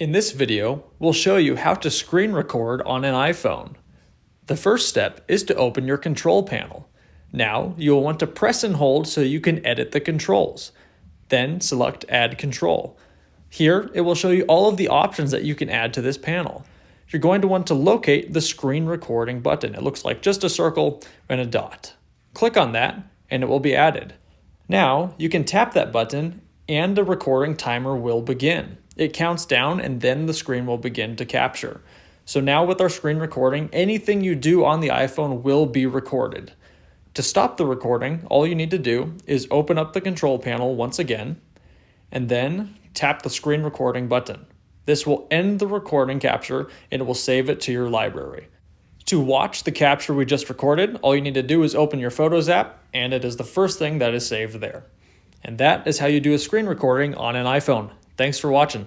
In this video, we'll show you how to screen record on an iPhone. The first step is to open your control panel. Now, you'll want to press and hold so you can edit the controls. Then select Add Control. Here, it will show you all of the options that you can add to this panel. You're going to want to locate the screen recording button. It looks like just a circle and a dot. Click on that, and it will be added. Now, you can tap that button and the recording timer will begin. It counts down and then the screen will begin to capture. So now with our screen recording, anything you do on the iPhone will be recorded. To stop the recording, all you need to do is open up the control panel once again, and then tap the screen recording button. This will end the recording capture and it will save it to your library. To watch the capture we just recorded, all you need to do is open your Photos app, and it is the first thing that is saved there. And that is how you do a screen recording on an iPhone. Thanks for watching.